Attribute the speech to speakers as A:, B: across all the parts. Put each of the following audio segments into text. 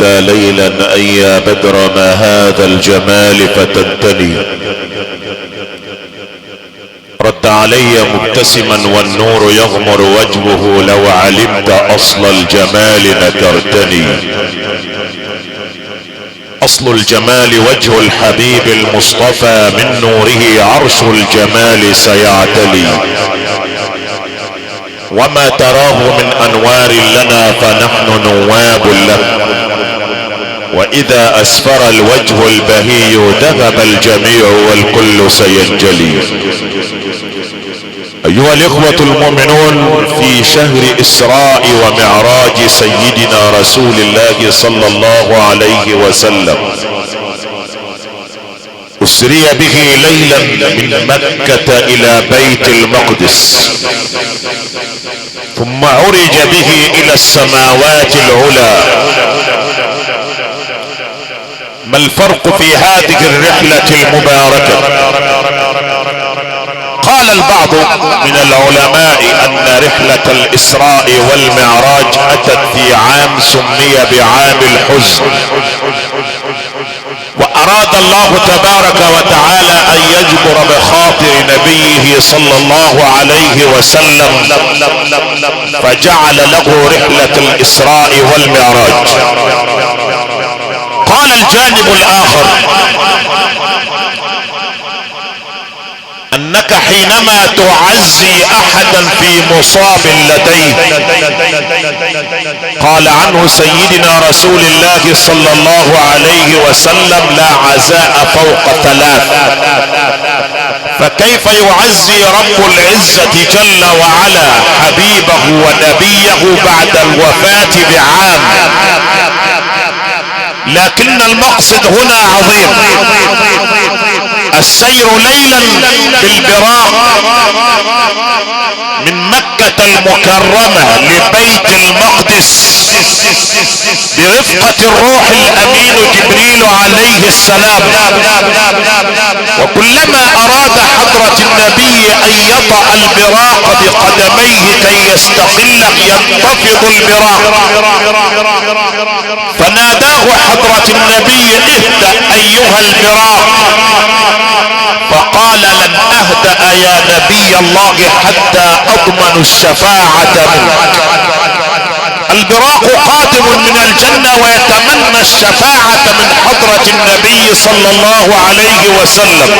A: نادى ليلا أن يا بدر ما هذا الجمال فتنتني، رد علي مبتسما والنور يغمر وجهه لو علمت اصل الجمال نكرتني. اصل الجمال وجه الحبيب المصطفى، من نوره عرش الجمال سيعتلي، وما تراه من انوار لنا فنحن نواب له، واذا اسفر الوجه البهي ذهب الجميع والكل سينجلي. ايها الاخوة المؤمنون، في شهر اسراء ومعراج سيدنا رسول الله صلى الله عليه وسلم اسري به ليلا من مكة الى بيت المقدس، ثم عرج به الى السماوات العلى. ما الفرق في هذه الرحلة المباركة؟ قال البعض من العلماء ان رحلة الاسراء والمعراج اتت في عام سمي بعام الحزن، واراد الله تبارك وتعالى ان يجبر بخاطر نبيه صلى الله عليه وسلم، فجعل له رحلة الاسراء والمعراج. قال الجانب الاخر انك حينما تعزي احدا في مصاب لديه، قال عنه سيدنا رسول الله صلى الله عليه وسلم لا عزاء فوق 3، فكيف يعزي رب العزة جل وعلا حبيبه ونبيه بعد الوفاة بعام؟ لكن المقصد هنا عظيم. السير ليلا بالبراق من مكة المكرمة لبيت المقدس برفقة الروح الامين جبريل عليه السلام، وكلما اراد حضرة النبي ان يطأ البراق بقدميه كي يستقل ينتفض البراق، فناداه حضرة النبي اهدأ ايها البراق، فقال لن اهدأ يا نبي الله حتى اضمن الشفاعة منك. البراق قادم من الجنة ويتمنى الشفاعة من حضرة النبي صلى الله عليه وسلم.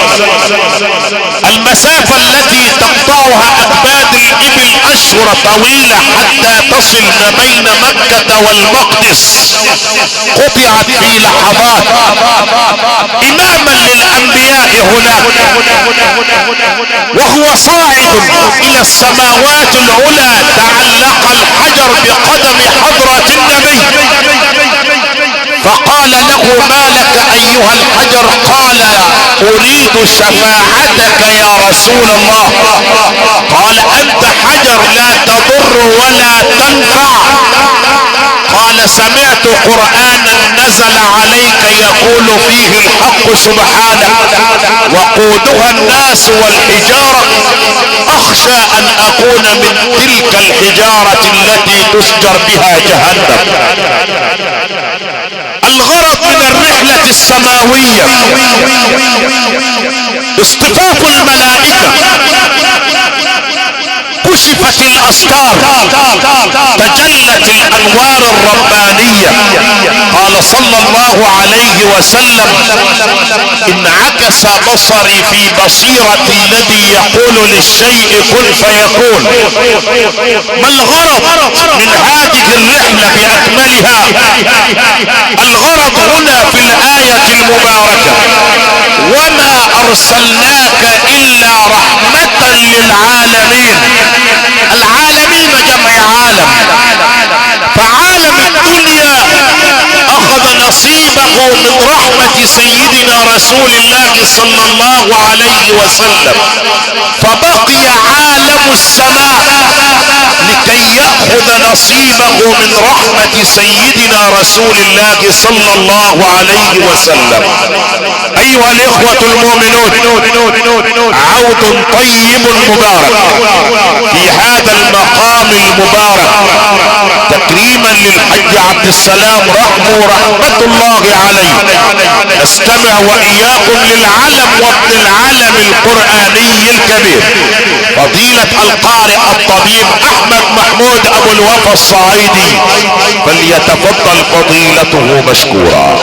A: المسافة التي تقطعها اكباد الابل اشهر طويلة حتى تصل ما بين مكة والمقدس قطعت في لحظات. اماما للانبياء هناك، وهو صاعد الى السماوات العلى تعلق الحجر بقدم حضرة النبي، فقال له ما لك ايها الحجر؟ قال اريد شفاعتك يا رسول الله. قال انت حجر لا تضر ولا تنفع. قال سمعت قرآنا نزل عليك يقول فيه الحق سبحانه وقودها الناس والحجارة، اخشى ان اكون من تلك الحجارة التي تسجر بها جهنم. الغرض من الرحلة السماوية اصطفاف الملائكة، كشفت الاستار، تجلت الانوار الربانية. قال صلى الله عليه وسلم انعكس بصري في بصيرة الذي يقول للشيء كن فيكون. ما الغرض من هذه الرحلة باكملها؟ الغرض هنا في الآية المباركة وما ارسلناك الا رحمة للعالمين. العالمين جمع عالم، فعالم الدنيا اخذ نصيبه من رحمة سيدنا رسول الله صلى الله عليه وسلم، فبقي عالم السماء لكي يأخذ نصيبه من رحمة سيدنا رسول الله صلى الله عليه وسلم. ايها الاخوة المؤمنون، عود طيب مبارك في هذا المقام المبارك تكريما للحج عبد السلام رحمة الله عليه. نستمع واياكم للعلم وابن العلم القرآني الكبير فضيلة القارئ الطبيب احمد محمود ابو الوفا الصعيدي، فليتفضل فضيلته مشكورا.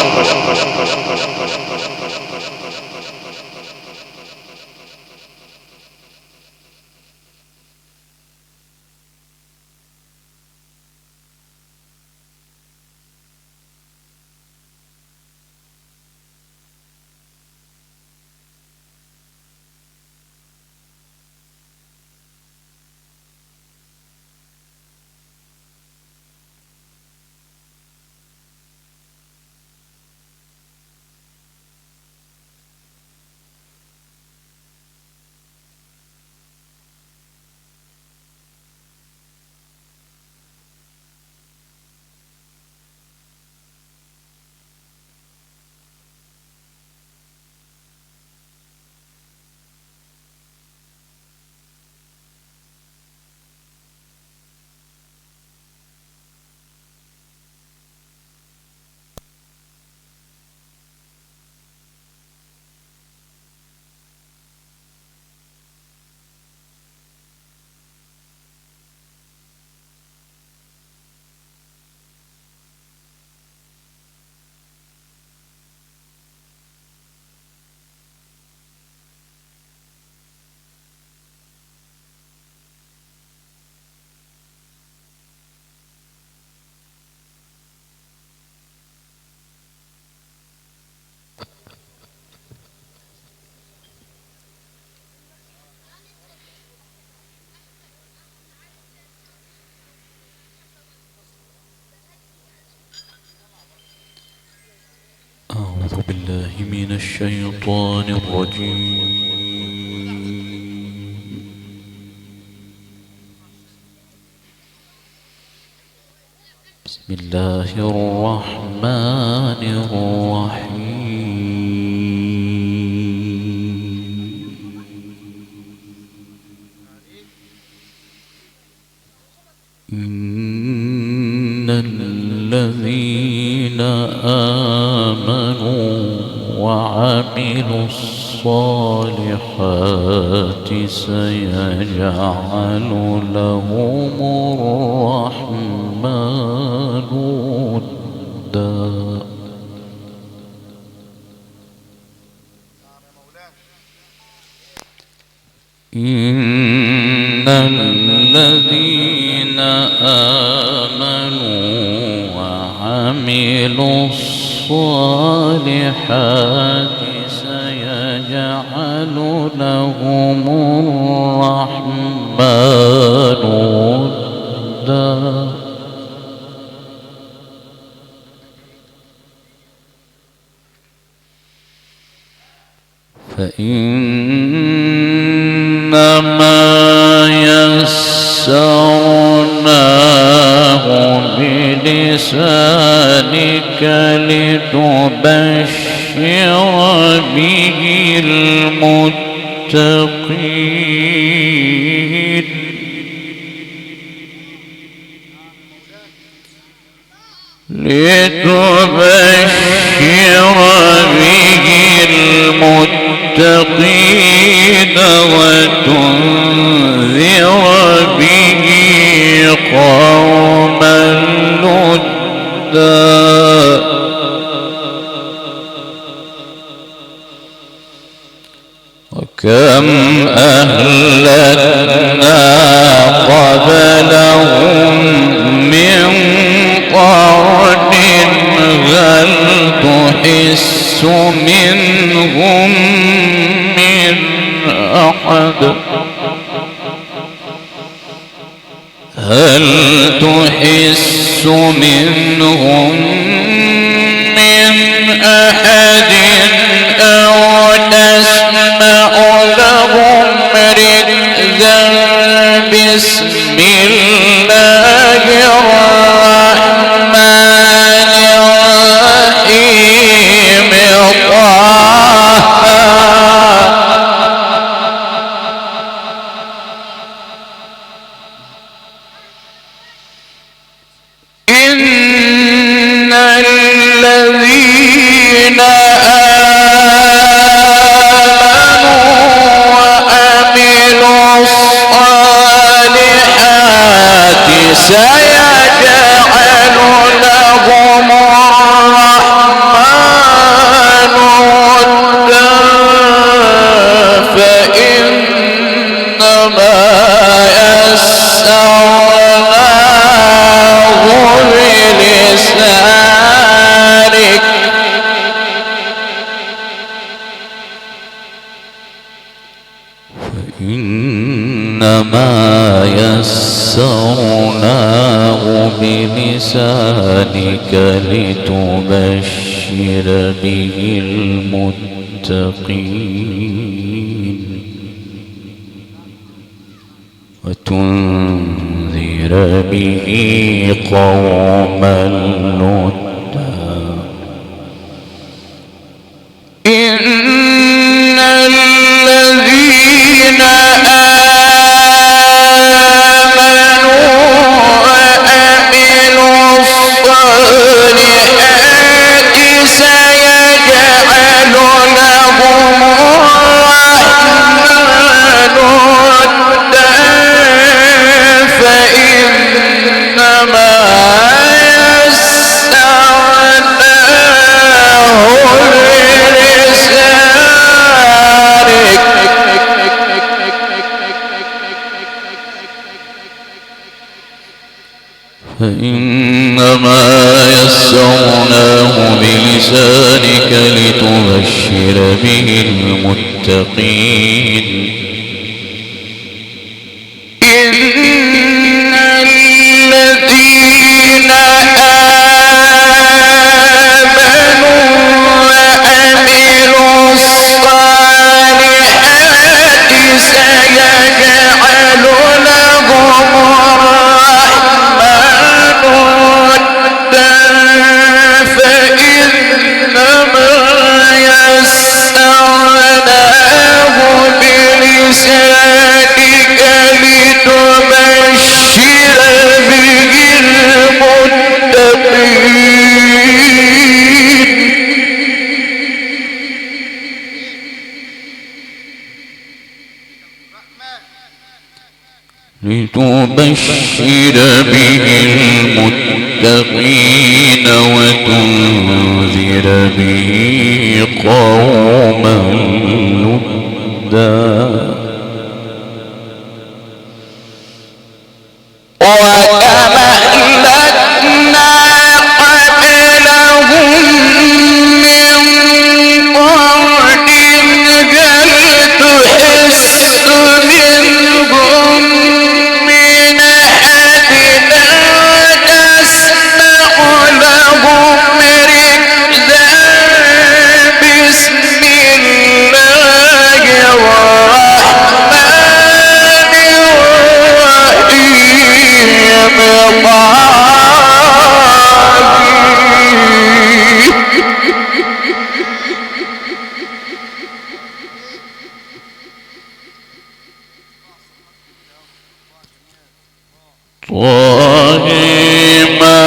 B: أعوذ بالله من الشيطان الرجيم. بسم الله الرحمن الرحيم. إن الذين آمنوا وعملوا الصالحات سيجعل لهم الرحمن ودا. إن الذين آمنوا وعملوا الصالحات سيجعل لهم الرحمن ودا. فإنما يسرناه بلسانك لتبشر به المتقين. لتبشر به المتقين وتنذر به قوما لدا. وكم أهلكنا قبلهم من قرن هل تحس منهم من أحد. هل تحس منهم من أحد أو تسمع لهم ركزا. بسم الله الرحمن الرحيم. طه إنما يسرناه بلسانك لتبشر به المتقين وتنذر به قوما لدا. إن الذين آمنوا وعملوا الصالحات سيجعل لهم الرحمن ودا فإنما يسرناه بلسانك لتبشر به المتقين. إن الذين آمنوا وعملوا الصالحات سيجعل لهم الرحمن ودا فإنما يسرناه بلسانك لتبشر به المتقين وتنذر به قوما لدا. وكما أهلكنا قبلهم من قرن هل تحس منهم من أحد أو تسمع لهم ركزا. بسم الله الرحمن طه ما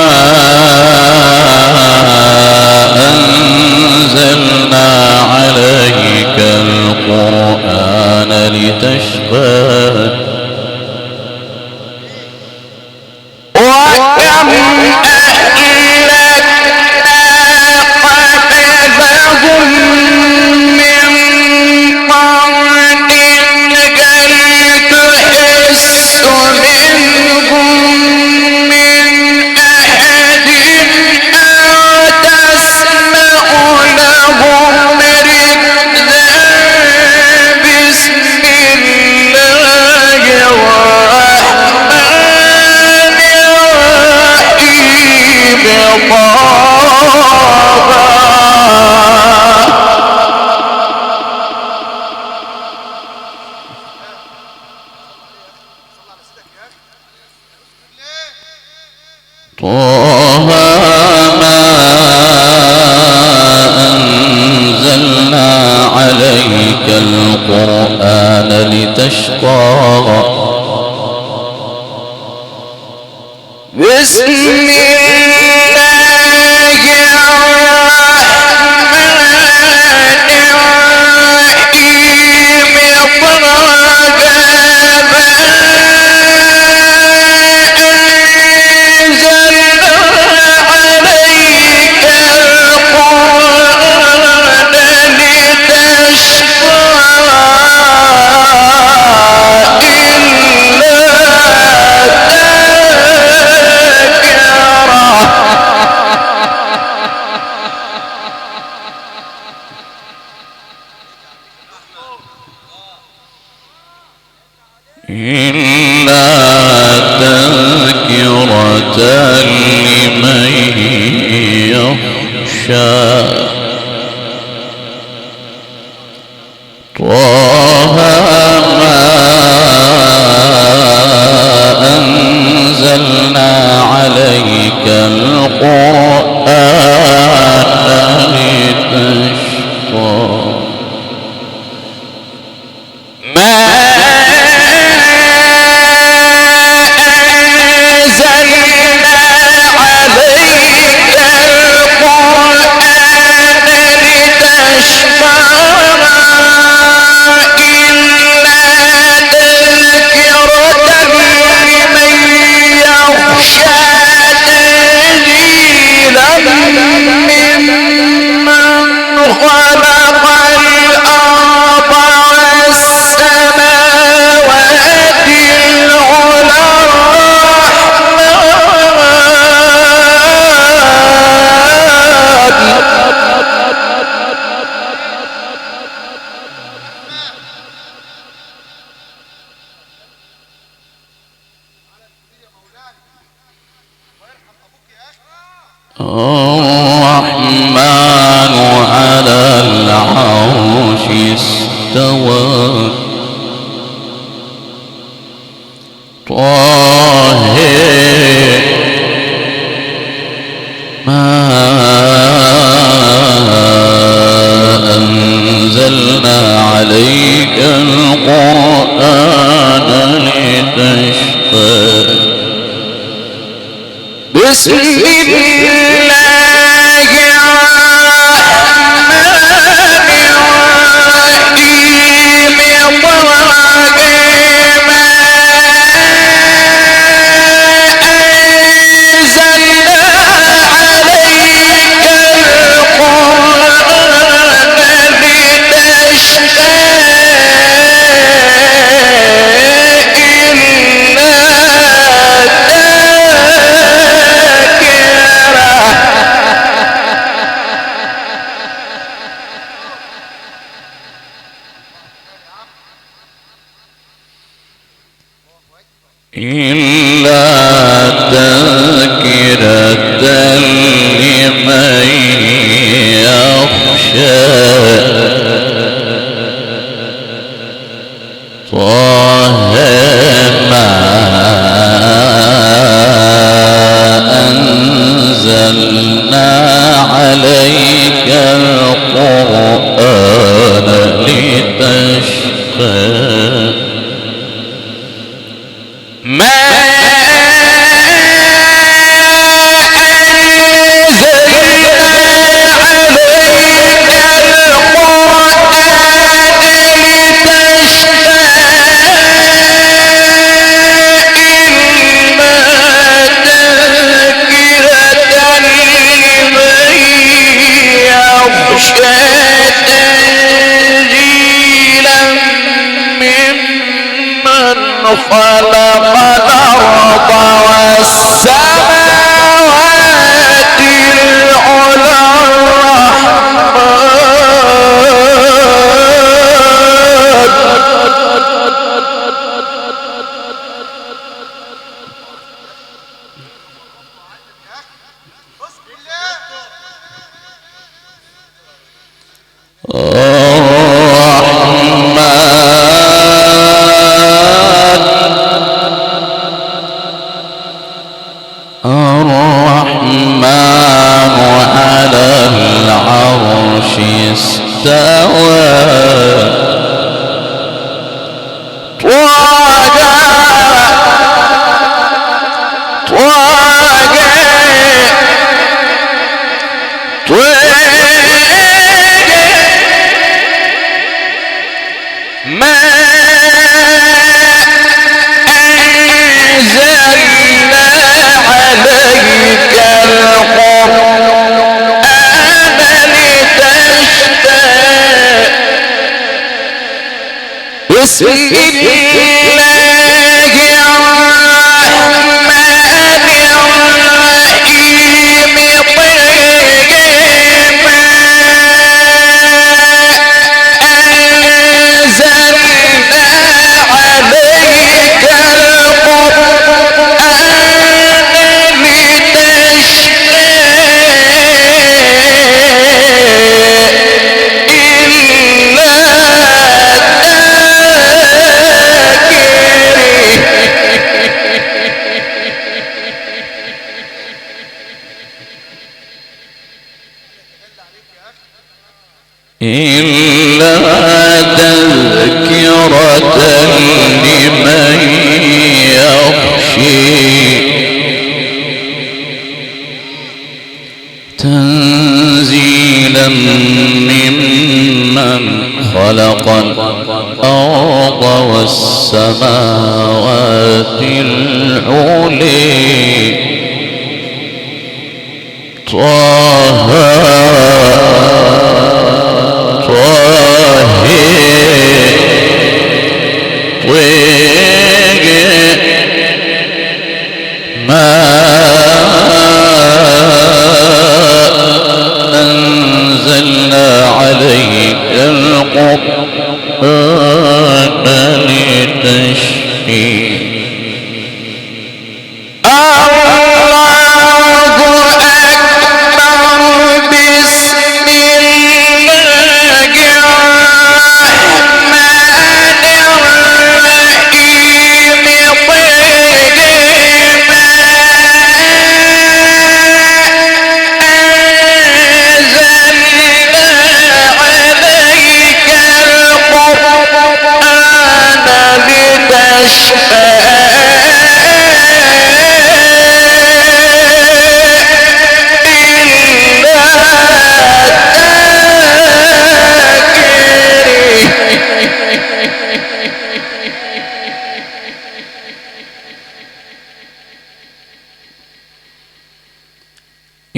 B: أنزلنا عليك القرآن لتشقى. وكم أهلكنا قبلهم من قرن هل تحس منهم من أحد أو تسمع لهم ركزا. بسم الله الرحمن الرحيم طه ما أنزلنا عليك القرآن لتشقى. بسم الله الرحمن الرحيم طه إن إلا تذكرة لمن يخشى طه ما أنزلنا عليك القرآن لتشقى ما أنزلنا عليك القرآن لتشقى إلا تذكرة لمن يخشى تنزيلا ممن خلق الأرض والسماوات العلى الرحمن على العرش استوى طه ما أنزلنا عليك القرآن لتشقى بسم الله إلا تذكرة لمن يخشى طه ما أنزلنا عليك القرآن لتشقى ما خلق الأرض والسماوات العلى الرحمن على العرش استوى ما أنزلنا عليك القرآن لتشقى بسم الله الرحمن الرحيم أنزلنا عليك إلا تذكرة لمن يخشي تنزيلا ممن خلق الأرض والسماوات العلي طه ما أنزلنا عليك القرآن لتشقي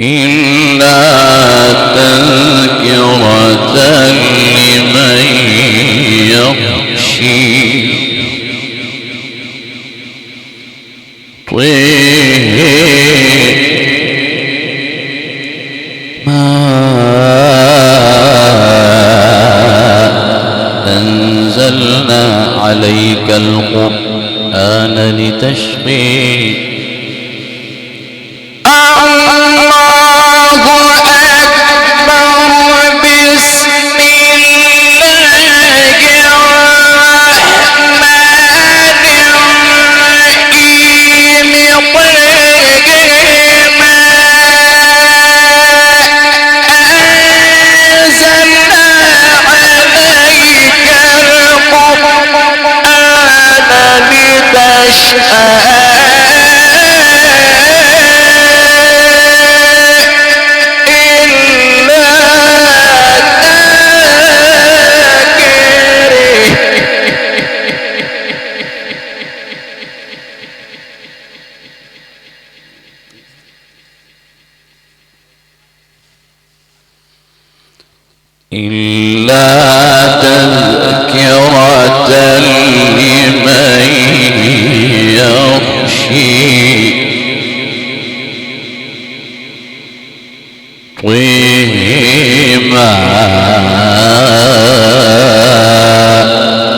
B: إلا تذكرة لمن يخشي ما أنزلنا عليك القرآن لتشقي ما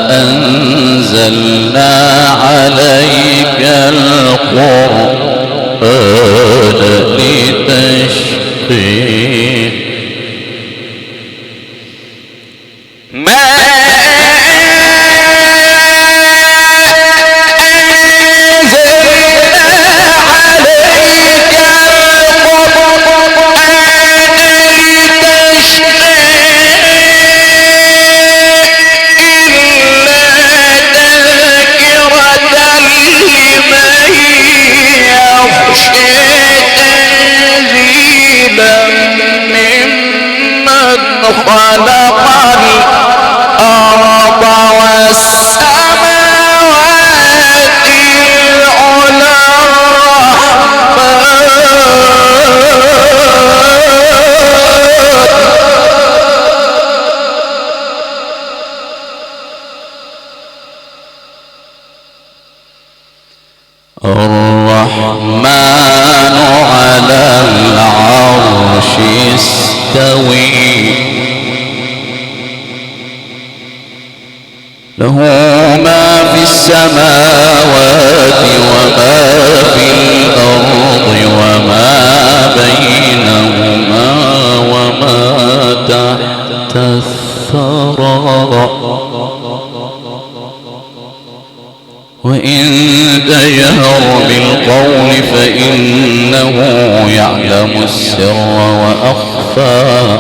B: أنزلنا عليك القرآن لتشقي ما خلق الأرض والسماوات العلى الرحمن على العرش استوي له ما في السماوات وما في الأرض وما بينهما وما تحت الثرى وإن تجهر بالقول فإنه يعلم السر وأخفى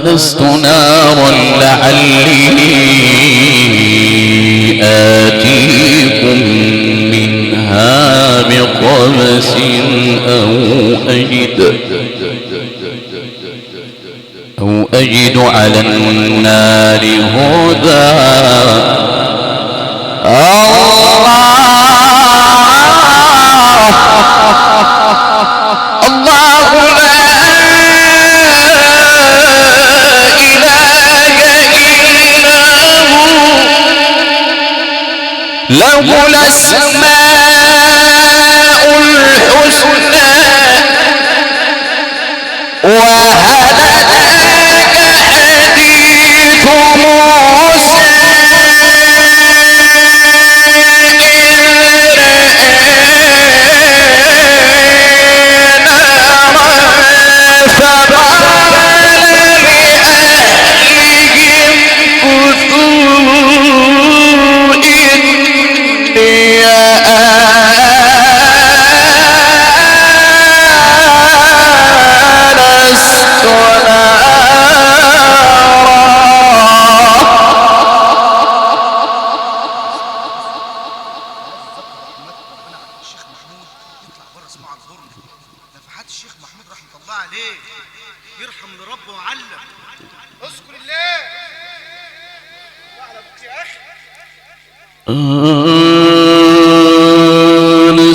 B: آنست نارا لعلي آتيكم منها بقبس أو أجد على النار هدى. له الأسماء الحسنى وهل أتاك حديث موسى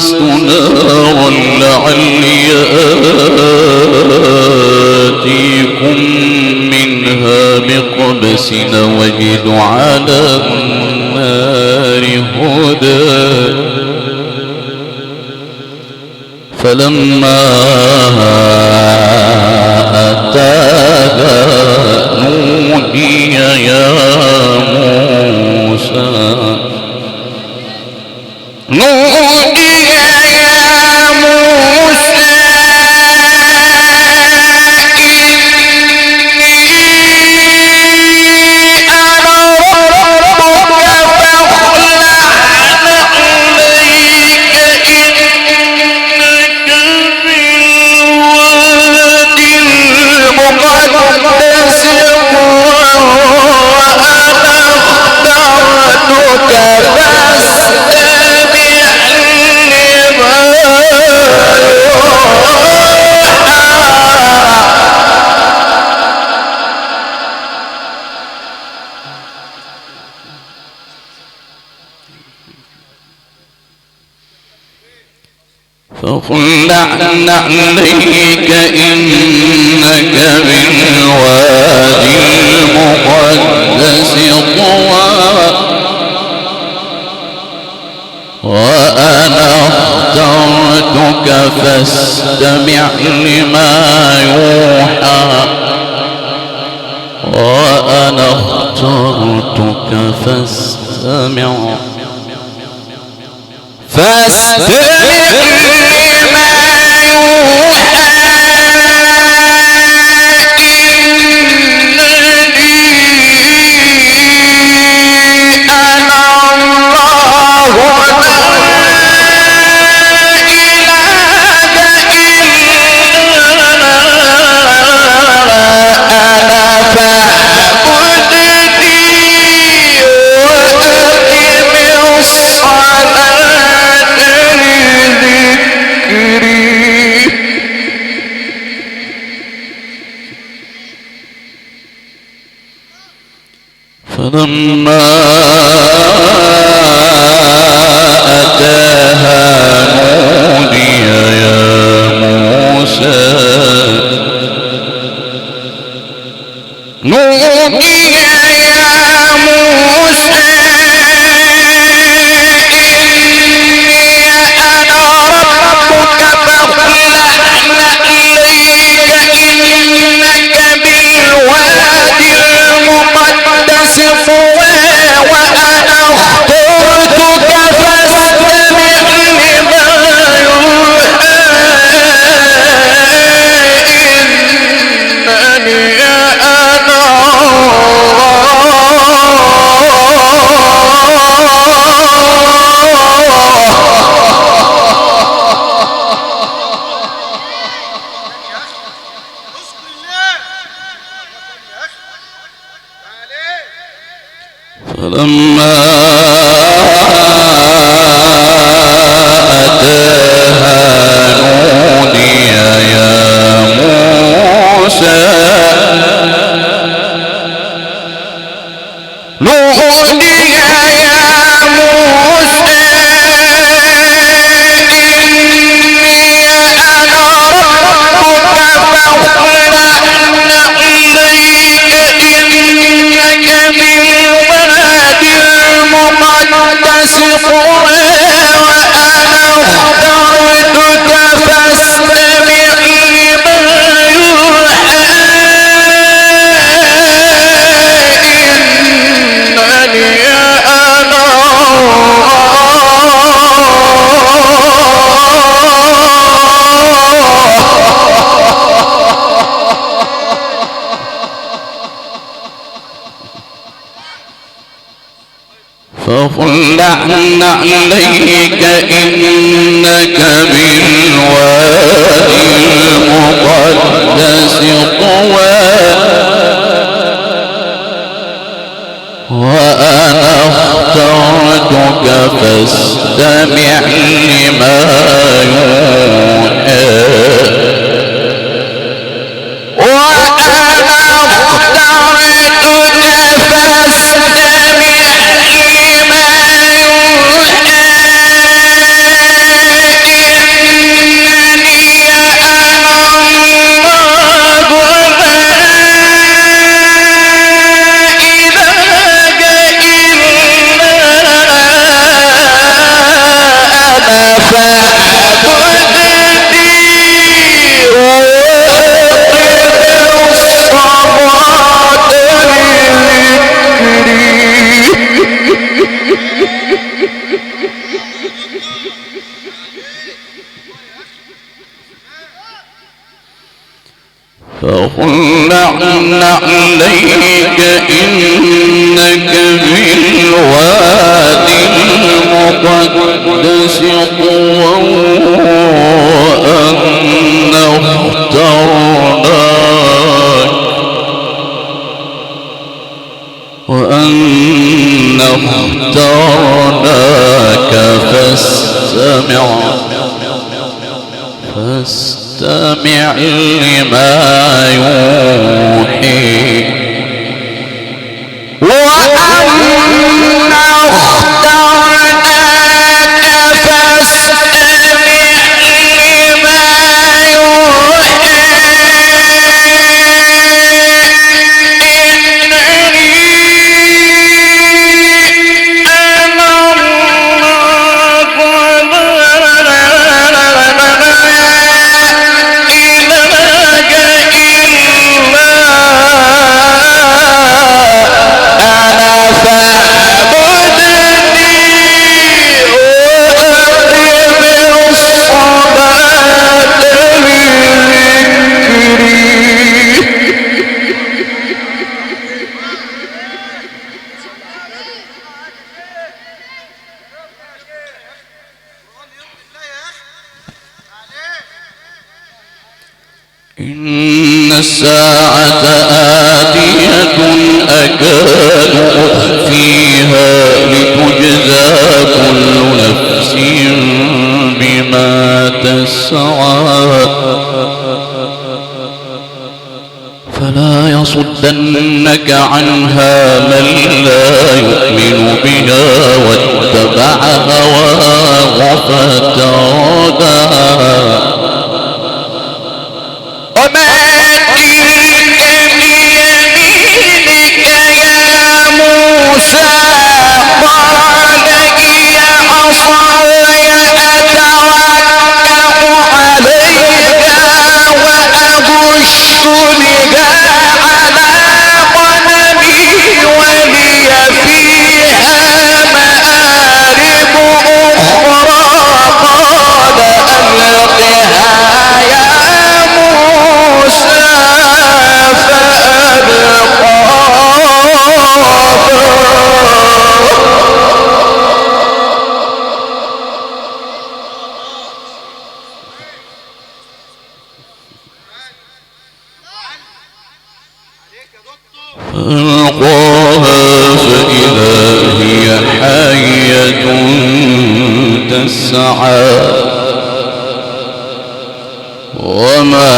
B: آنست نارا لعلي آتيكم منها بقبس وجد على النار هدى. فلما أتاها نودي يا موسى فقل لعن عليك إنك بالوادي المقدس طوى وأنا اخترتك فاستمع لما يوحى وأنا اخترتك فاستمع لما يوحى إنني أنا الله لا إله إلا أنا فاعبدني وأقم الصلاة لذكري. فلما أتاها نودي يا موسى فلما أتاها نودي يا موسى نودي يا موسى إني أنا ربك فاخلعن إليك إنك بالواد المقدس طوى وأنا اخترتك فاستمع لما يوحى إنني أنا فاخلعن عليك إنك بالوادي المقدس طوى وأنا اخترتك فاستمع لما يوحى فاخلعن عليك إنك بالوادي المقدس طوى وأنا اخترناك فاستمع لما يوحي وأنا اخترناك فاستمع لما يوحي إن الساعة آتية أكاد أخفيها لتجزى كل نفس بما تسعى فلا يصدنك عنها من لا يؤمن بها واتبع هواه فتردى فألقاها وإذا هي حية تسعى وما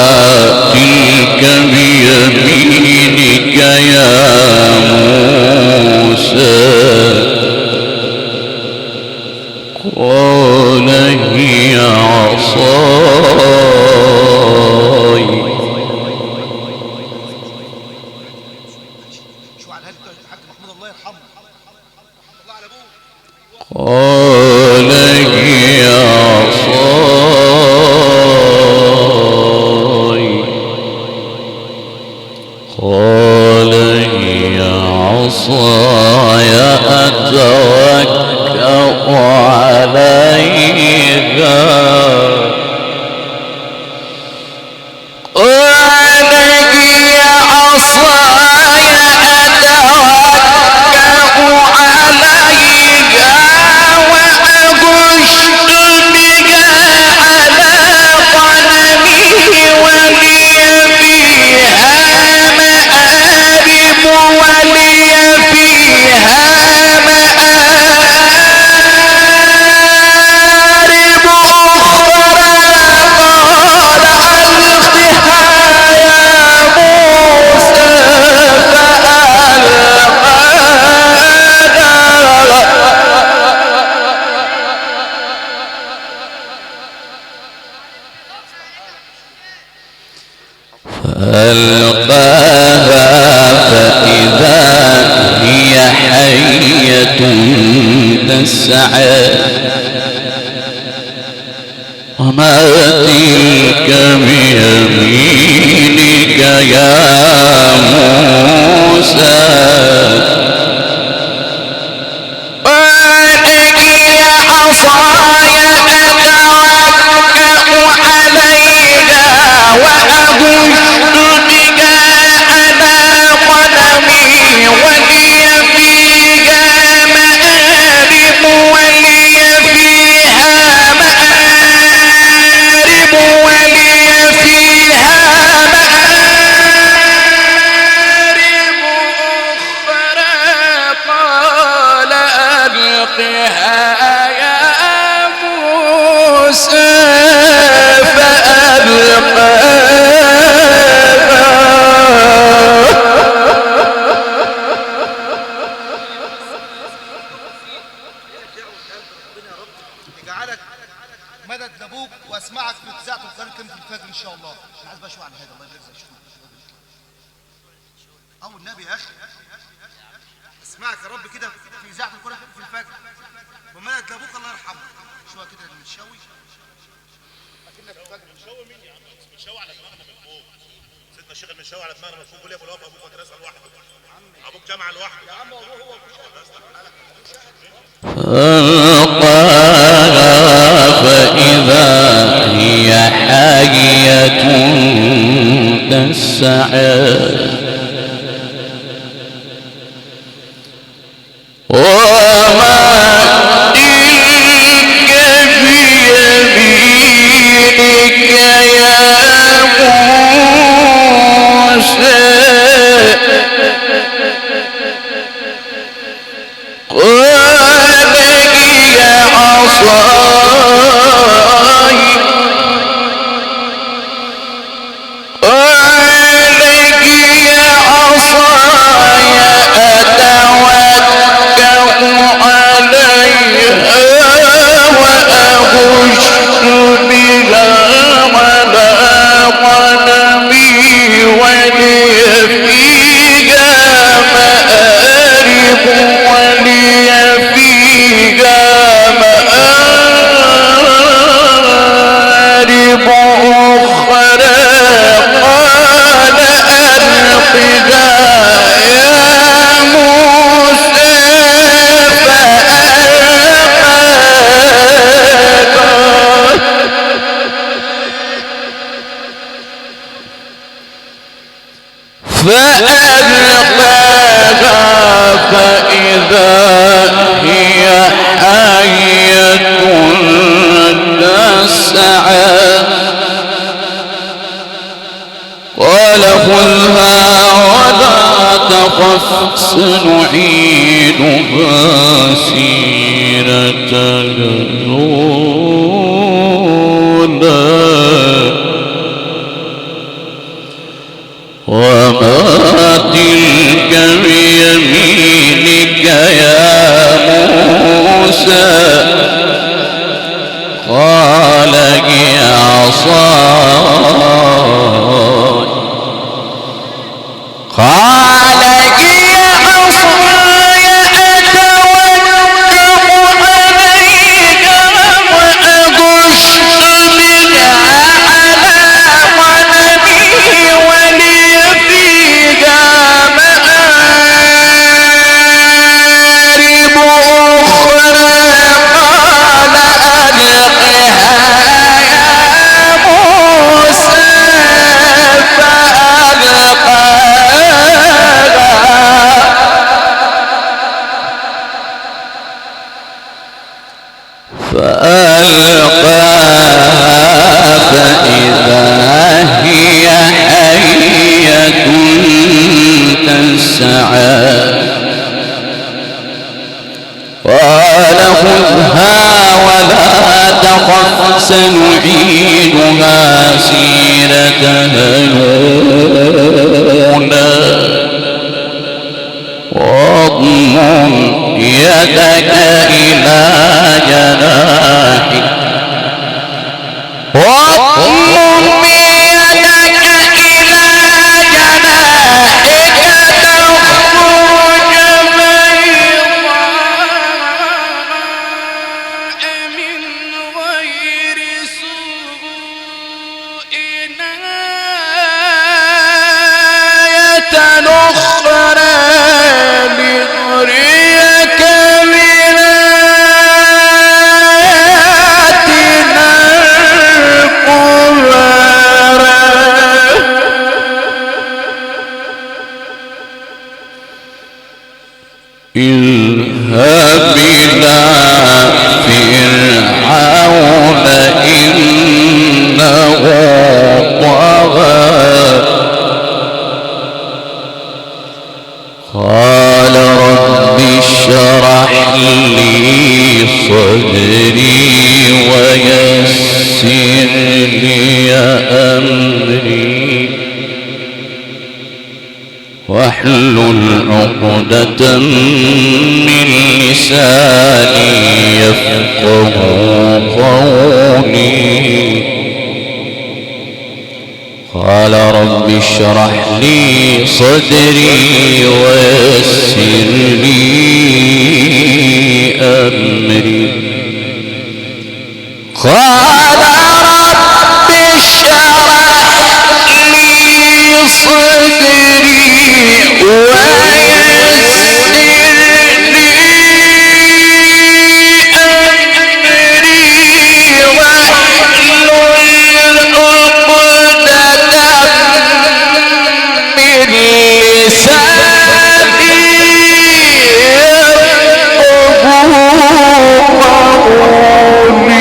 B: تلك بيمينك يا موسى قال هي عصاي قال هي عصاي قال هي عصاي أتوكأ عليها قال هي عصاي أتوكأ عليها وأهش بها على غنمي ولي فيها مآرب فألقاها فإذا هي حية تسعى وما تلك بيمينك يا موسى قال هي عصاي أتوكأ عليها وأهش بها على غنمي ولي فيها مآرب أخرى قال ألقها يا موسى
C: يجعلك مدد لابوك واسمعك في اذاعه القران الكريم في الفجر ان شاء الله. مش عايز بقى شو على هذا، الله يجزاك شكرا. او النبي يا اخي اسمعك يا رب كده في اذاعه القران في الفجر ومدد لابوك الله يرحمه. شو كده متشوي اكنك في الفجر. متشوي مين يا عم؟ متشوي على دماغنا من فوق. سيدنا الشيخ المتشوي على دماغنا من فوق. قول يا ابو الوفا ابوك مدرسه لوحده، ابوك جامعه لوحده يا عم. ابوه هو
B: فألقاها فإذا هي حية تسعى وما تلك بيمينك يا موسى قال هي عصاي قال هي عصاي أتوكأ عليها وأهش بها على غنمي ولي فيها مآرب ولي فيها مآرب أخرى قال ألقها يا موسى فألقاها فإذا هي حية تسعى قال خذها ولا تخف تخف سنعيدها سيرتها الأولى وما تلك بيمينك يا موسى قال هي عصاي قال هي عصاي أتوكل عليها وأبص بها على غنمي ولي فيها مآرب أخرى قال ألقها يا موسى فألقاها فإذا هي حية تسعى قال خذها ولا تخف سنعيدها سيرتها الأولى واضمم يدك إلى جناحك واضمم يدك إلى جناحك تخرج بيضاء من غير سوء آية أخرى لنريك من آياتنا الكبرى اذهب إلى فرعون إنه طغى قال رب اشرح لي صدري ويسر لي أمري واحلل عقدة من لساني يفقه قولي قال رب اشرح لي صدري ويسر لي أمري قال رب اشرح لي صدري ويسر لي أمري واحلل عقدة من لساني يفقهوا قولي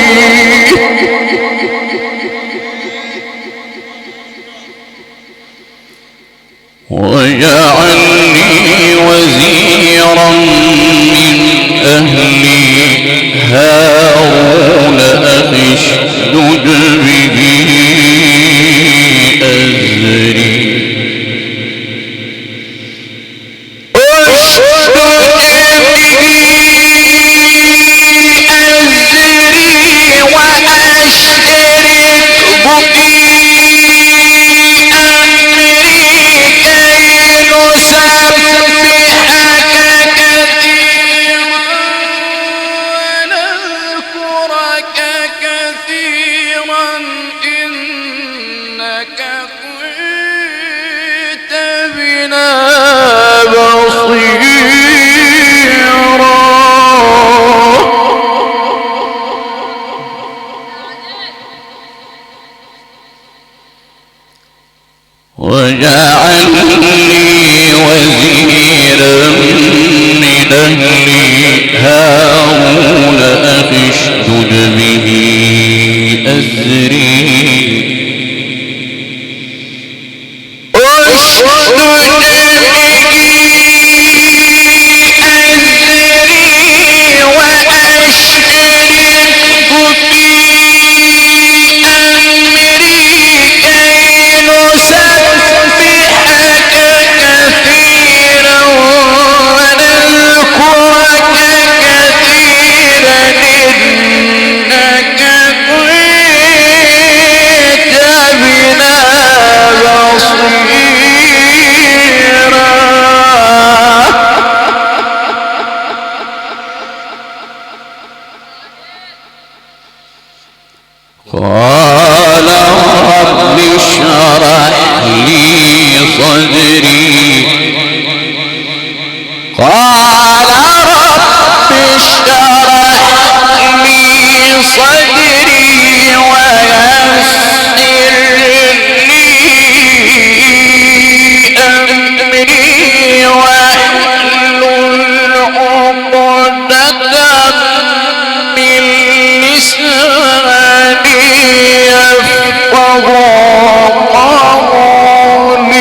B: واجعلني وزيرا من أهلي هارون أخي اشدد به أزري واجعلني وزيرا من أهلي هارون أخي اشدد به أزري اشدد به قال رب اشرح لي صدري ويسر لي أمري واحلل عقدة من لساني يفقهوا قولي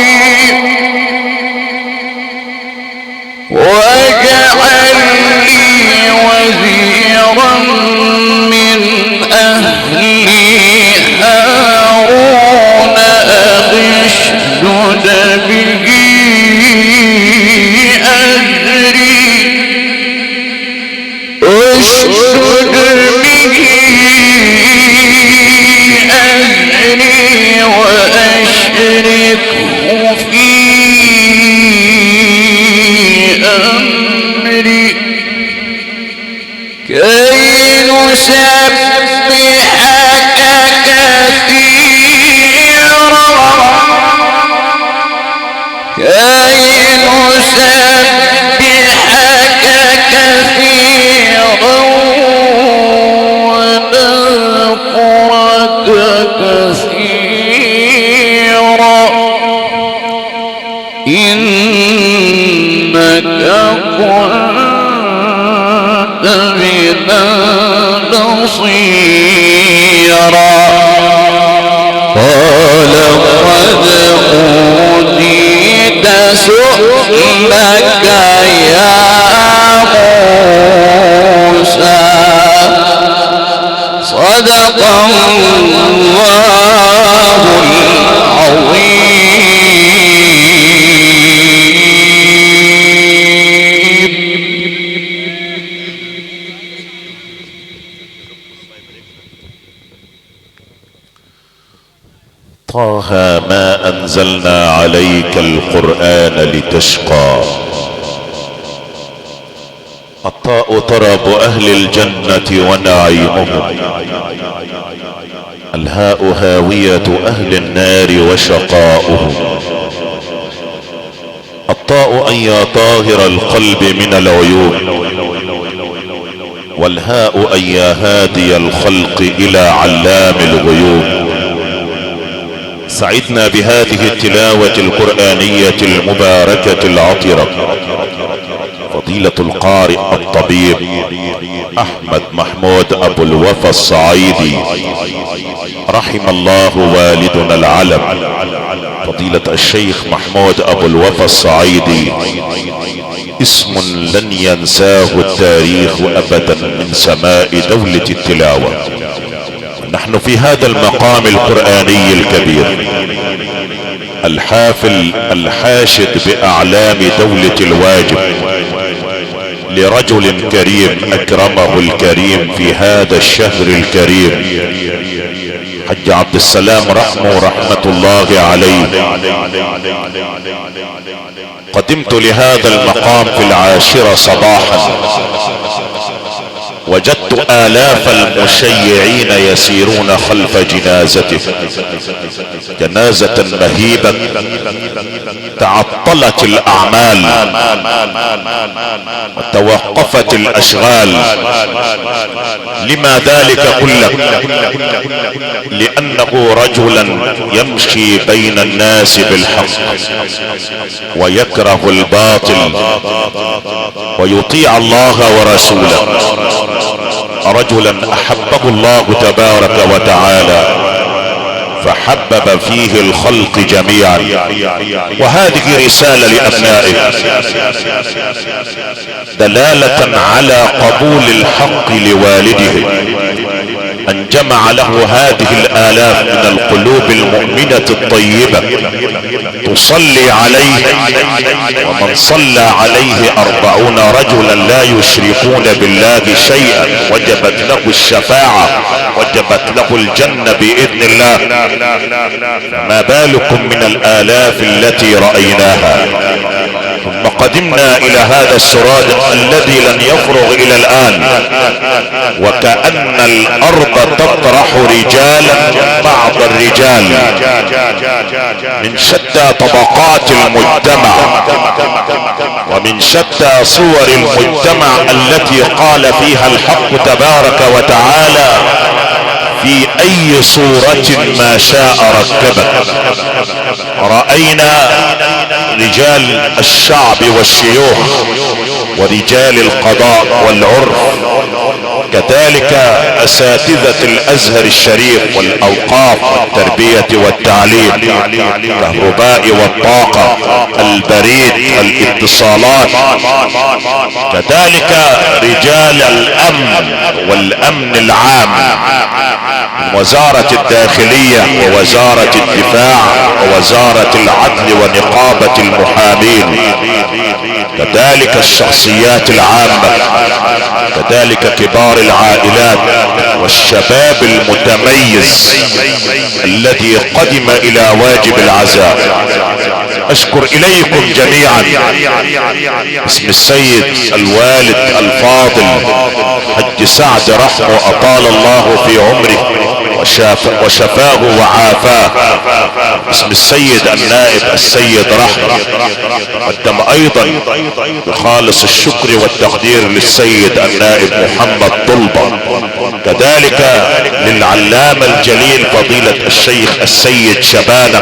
B: واجعل لي وزيرا من أهلي هارون أخي اشدد به أزري وأشركه في أمري كي نسبحك كثيرا ونذكرك كثيرا إنك كنت بنا بصيرا قال قد أوتيت سؤلك يا موسى صدق الله العظيم.
A: طه ما أنزلنا عليك القرآن لتشقى. الطاء طرب أهل الجنة ونعيمهم، الهاء هاوية أهل النار وشقاؤهم. الطاء أن يا طاهر القلب من العيوب، والهاء أن يا هادي الخلق إلى علام الغيوب. سعدنا بهذه التلاوة القرآنية المباركة العطرة فضيلة القارئ الطبيب أحمد محمود أبو الوفا الصعيدي رحم الله والدنا العلم فضيلة الشيخ محمود أبو الوفا الصعيدي، اسم لن ينساه التاريخ أبدا من سماء دولة التلاوة. نحن في هذا المقام القرآني الكبير الحافل الحاشد بأعلام دولة الواجب لرجل كريم أكرمه الكريم في هذا الشهر الكريم، حج عبد السلام رحمة الله عليه. قدمت لهذا المقام في 10 صباحا، وجدت آلاف المشيعين يسيرون خلف جنازته، جنازة مهيبة تعطلت الأعمال وتوقفت الأشغال. لما ذلك كله؟ لأنه رجلا يمشي بين الناس بالحق ويكره الباطل ويطيع الله ورسوله، رجلا احبه الله تبارك وتعالى فحبب فيه الخلق جميعا. وهذه رسالة لأبنائه دلالة على قبول الحق لوالده، أن جمع له هذه الآلاف من القلوب المؤمنة الطيبة تصلي عليه، ومن صلى عليه 40 رجلا لا يشركون بالله شيئا وجبت له الشفاعة، وجبت له الجنة بإذن الله. ما بالكم من الآلاف التي رأيناها. ثم قدمنا إلى هذا السرادق الذي لن يفرغ إلى الآن، وكأن الأرض تطرح رجالا بعض الرجال من شتى شتى طبقات المجتمع ومن شتى صور المجتمع التي قال فيها الحق تبارك وتعالى في اي صورة ما شاء ركبك. رأينا رجال الشعب والشيوخ ورجال القضاء والعرف، كذلك اساتذة الازهر الشريف والاوقاف والتربية والتعليم، الكهرباء والطاقة، البريد، الاتصالات، كذلك رجال الامن والامن العام، وزارة الداخلية ووزارة الدفاع ووزارة العدل ونقابة المحامين، كذلك الشخصيات العامة، كذلك كبار العائلات والشباب المتميز الذي قدم الى واجب العزاء. اشكر اليكم جميعا باسم السيد الوالد الفاضل حج سعد رحمه اطال الله في عمره وشفاه وعافاه، باسم السيد النائب السيد رحمه، قدم ايضا بخالص الشكر والتقدير للسيد النائب محمد طلبة، كذلك للعلامة الجليل فضيلة الشيخ السيد شبانة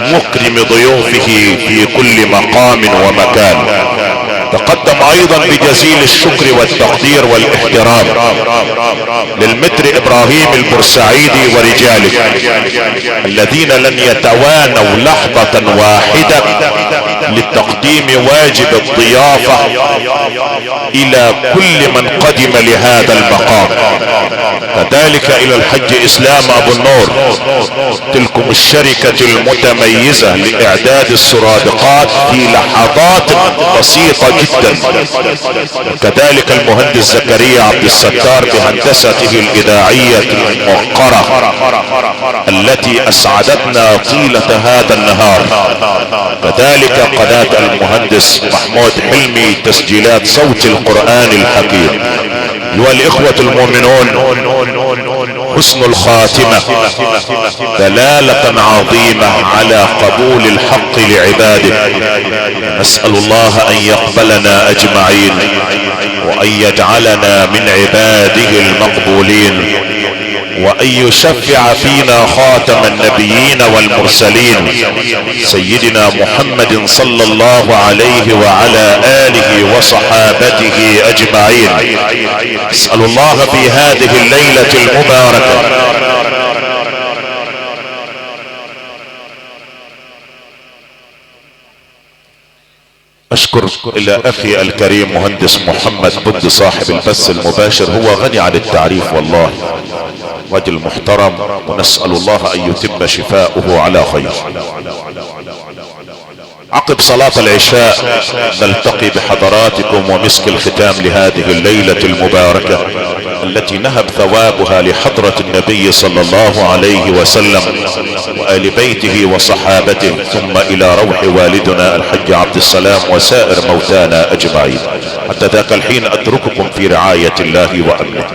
A: مكرم ضيوفه في كل مقام ومكان. تقدم ايضا بجزيل الشكر والتقدير والاحترام للمتر ابراهيم البورسعيدي ورجاله الذين لن يتوانوا لحظة واحدة لتقديم واجب الضيافة الى كل من قدم لهذا المقام، كذلك الى الحج اسلام ابو النور، تلكم الشركة المتميزة لاعداد السرادقات في لحظات بسيطة جدا، كذلك المهندس زكريا عبد الستار بهندسته الاذاعية الموقرة التي اسعدتنا طيلة هذا النهار، كذلك قناة المهندس محمود حلمي تسجيلات صوت القرآن الحكيم. ايها الاخوة المؤمنون، حسن الخاتمة دلالة عظيمة على قبول الحق لعباده. نسأل الله ان يقبلنا اجمعين وان يجعلنا من عباده المقبولين، وان يشفع فينا خاتم النبيين والمرسلين سيدنا محمد صلى الله عليه وعلى اله وصحابته اجمعين. اسأل الله في هذه الليلة المباركة اشكر الى اخي الكريم مهندس محمد بد صاحب البث المباشر، هو غني عن التعريف والله، رجل محترم، ونسأل الله ان يتم شفاؤه على خير. عقب صلاة العشاء نلتقي بحضراتكم ومسك الختام لهذه الليلة المباركة التي نهب ثوابها لحضرة النبي صلى الله عليه وسلم وآل بيته وصحابته، ثم الى روح والدنا الحج عبد السلام وسائر موتانا اجمعين. حتى ذاك الحين اترككم في رعاية الله وامنه.